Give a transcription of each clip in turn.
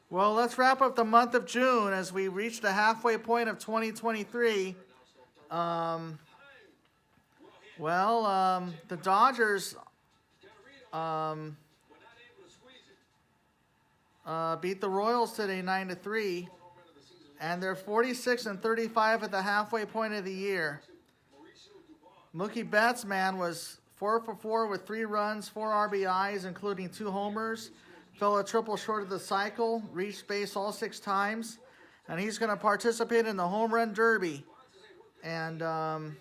Well, let's wrap up the month of June as we reach the halfway point of 2023. Um, the Dodgers um, beat the Royals today 9-3, and they're 46-35 at the halfway point of the year. Mookie Betts, man, was 4 for 4 with 3 runs, 4 RBIs, including 2 homers. Fell a triple short of the cycle, reached base all 6 times, and he's going to participate in the home run derby. And along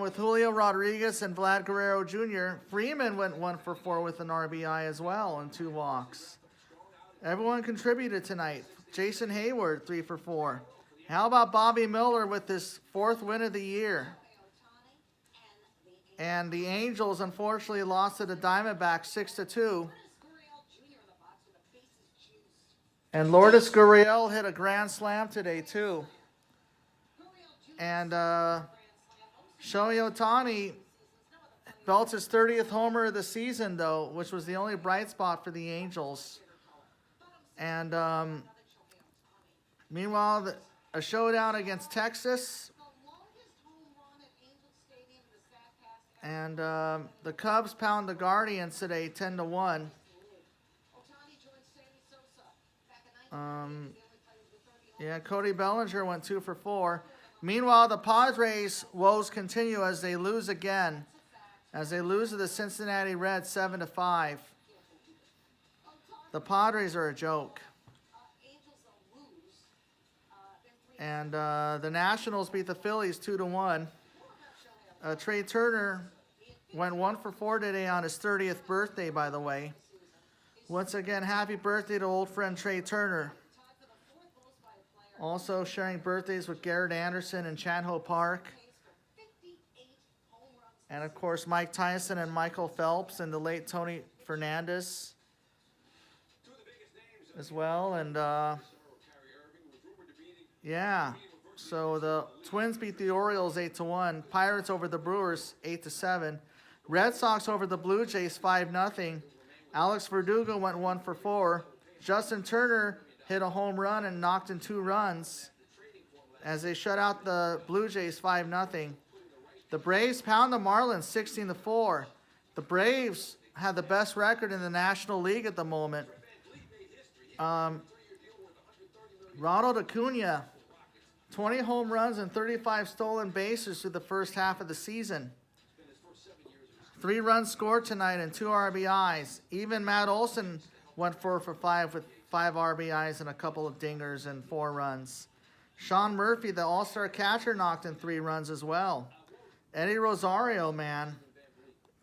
with Julio Rodriguez and Vlad Guerrero Jr., Freeman went 1 for 4 with an RBI as well and 2 walks. Everyone contributed tonight. Jason Hayward 3 for 4. How about Bobby Miller with his 4th win of the year? And the Angels unfortunately lost to the Diamondbacks 6-2. And Lourdes Gurriel hit a grand slam today too. And Shohei Ohtani belts his 30th homer of the season though, which was the only bright spot for the Angels. And meanwhile, a showdown against Texas. And the Cubs pound the Guardians today 10-1. Cody Bellinger went 2 for 4. Meanwhile, the Padres' woes continue as they lose again. As they lose to the Cincinnati Reds 7-5. The Padres are a joke. And the Nationals beat the Phillies 2-1. Trey Turner went 1 for 4 today on his 30th birthday, by the way. Once again, happy birthday to old friend Trey Turner. Also sharing birthdays with Garrett Anderson and Chan-Ho Park. And of course, Mike Tyson and Michael Phelps and the late Tony Fernandez as well. And so the Twins beat the Orioles 8-1. Pirates over the Brewers 8-7. Red Sox over the Blue Jays 5-0. Alex Verdugo went 1 for 4. Justin Turner hit a home run and knocked in 2 runs as they shut out the Blue Jays 5-0. The Braves pound the Marlins 16-4. The Braves have the best record in the National League at the moment. Ronald Acuna, 20 home runs and 35 stolen bases through the first half of the season. 3 runs scored tonight and 2 RBIs. Even Matt Olson went 4 for 5 with 5 RBIs and a couple of dingers and 4 runs. Sean Murphy, the all-star catcher, knocked in 3 runs as well. Eddie Rosario, man,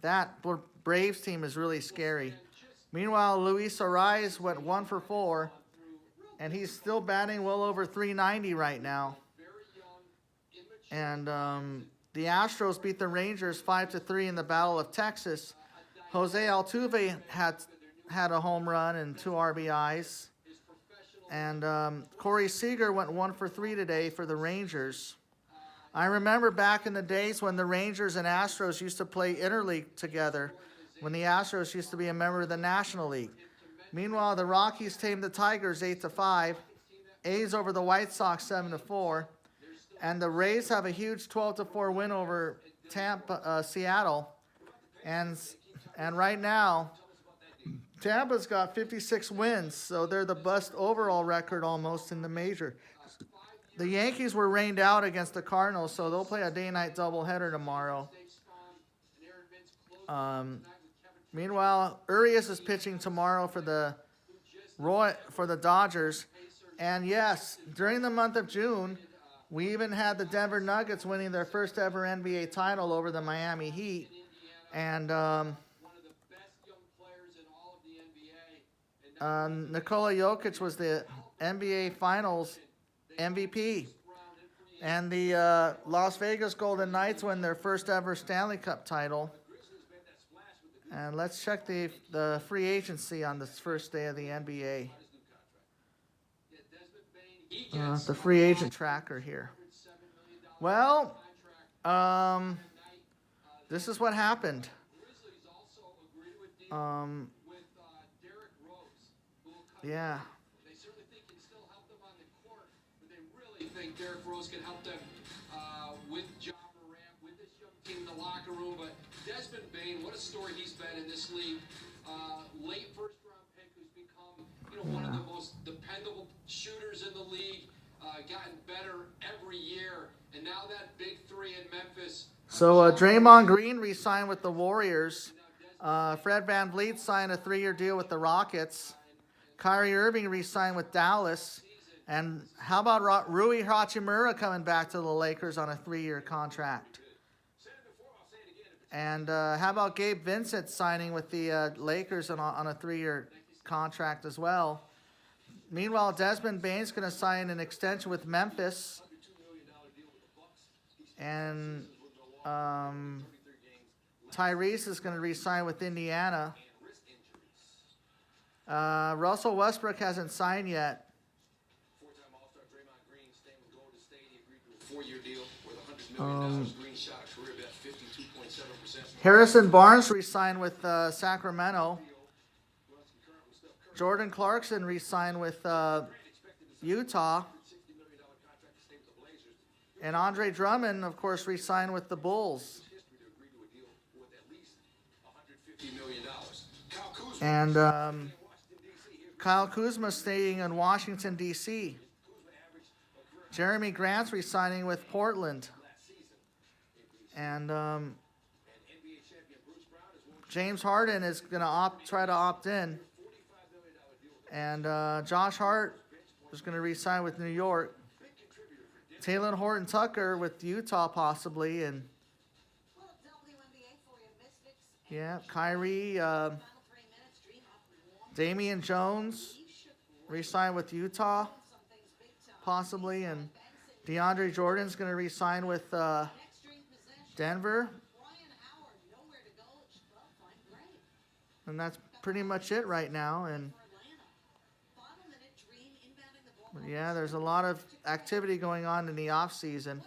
that Braves team is really scary. Meanwhile, Luis Ariz went 1 for 4, and he's still batting well over 390 right now. And the Astros beat the Rangers 5-3 in the Battle of Texas. Jose Altuve had a home run and 2 RBIs. And Corey Seager went 1 for 3 today for the Rangers. I remember back in the days when the Rangers and Astros used to play interleague together, when the Astros used to be a member of the National League. Meanwhile, the Rockies tamed the Tigers 8-5. A's over the White Sox 7-4. And the Rays have a huge 12-4 win over Seattle. And right now, Tampa's got 56 wins, so they're the best overall record almost in the major. The Yankees were rained out against the Cardinals, so they'll play a day-night doubleheader tomorrow. Meanwhile, Urias is pitching tomorrow for the Dodgers. And yes, during the month of June, we even had the Denver Nuggets winning their first ever NBA title over the Miami Heat. And Nikola Jokic was the NBA Finals MVP. And the Las Vegas Golden Knights win their first ever Stanley Cup title. And let's check the free agency on this first day of the NBA. The free agent tracker here. Well, this is what happened. Yeah. They certainly think he can still help them on the court, but they really think Derrick Rose can help them with Ja Morant, with this young team in the locker room. But Desmond Bane, what a story he's been in this league. Late first-round pick who's become, one of the most dependable shooters in the league. Gotten better every year, and now that big three in Memphis. So Draymond Green re-signed with the Warriors. Fred VanVleet signed a 3-year deal with the Rockets. Kyrie Irving re-signed with Dallas. And how about Rui Hachimura coming back to the Lakers on a 3-year contract? And how about Gabe Vincent signing with the Lakers on a 3-year contract as well? Meanwhile, Desmond Bane's going to sign an extension with Memphis. And Tyrese is going to re-sign with Indiana. Russell Westbrook hasn't signed yet. Four-time All-Star Draymond Green staying with Golden State. He agreed to a 4-year deal worth $100 million. Green shot a career bet 52.7%. Harrison Barnes re-signed with Sacramento. Jordan Clarkson re-signed with Utah. And Andre Drummond, of course, re-signed with the Bulls. And Kyle Kuzma staying in Washington, D.C. Jeremy Grant's re-signing with Portland. And James Harden is going to try to opt in. And Josh Hart is going to re-sign with New York. Taylor Horton Tucker with Utah possibly. And yeah, Kyrie, Damian Jones re-signed with Utah possibly. And DeAndre Jordan's going to re-sign with Denver. And that's pretty much it right now. And yeah, there's a lot of activity going on in the off season.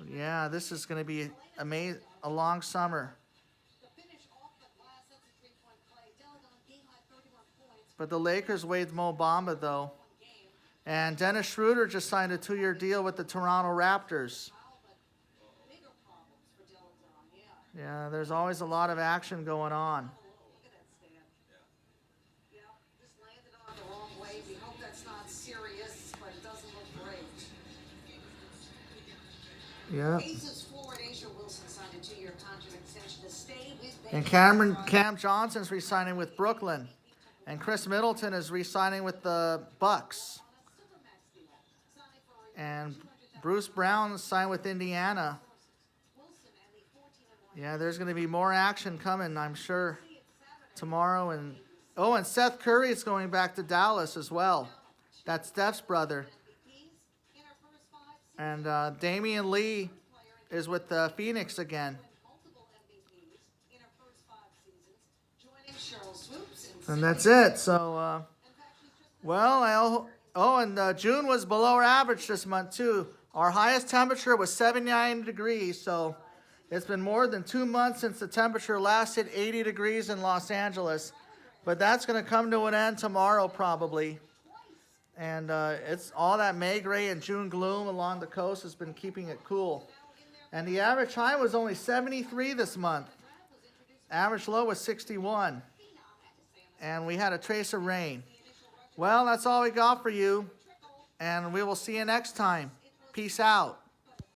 Yeah, this is going to be a long summer. But the Lakers waived Mo Bamba though. And Dennis Schroeder just signed a 2-year deal with the Toronto Raptors. Yeah, there's always a lot of action going on. Yeah. And Cam Johnson's re-signing with Brooklyn. And Chris Middleton is re-signing with the Bucks. And Bruce Brown signed with Indiana. Yeah, there's going to be more action coming, I'm sure, tomorrow. And Seth Curry is going back to Dallas as well. That's Steph's brother. And Damian Lee is with Phoenix again. And that's it. So, June was below average this month too. Our highest temperature was 79 degrees. So it's been more than 2 months since the temperature last hit 80 degrees in Los Angeles. But that's going to come to an end tomorrow probably. And it's all that May gray and June gloom along the coast has been keeping it cool. And the average high was only 73 this month. Average low was 61. And we had a trace of rain. Well, that's all we got for you. And we will see you next time. Peace out.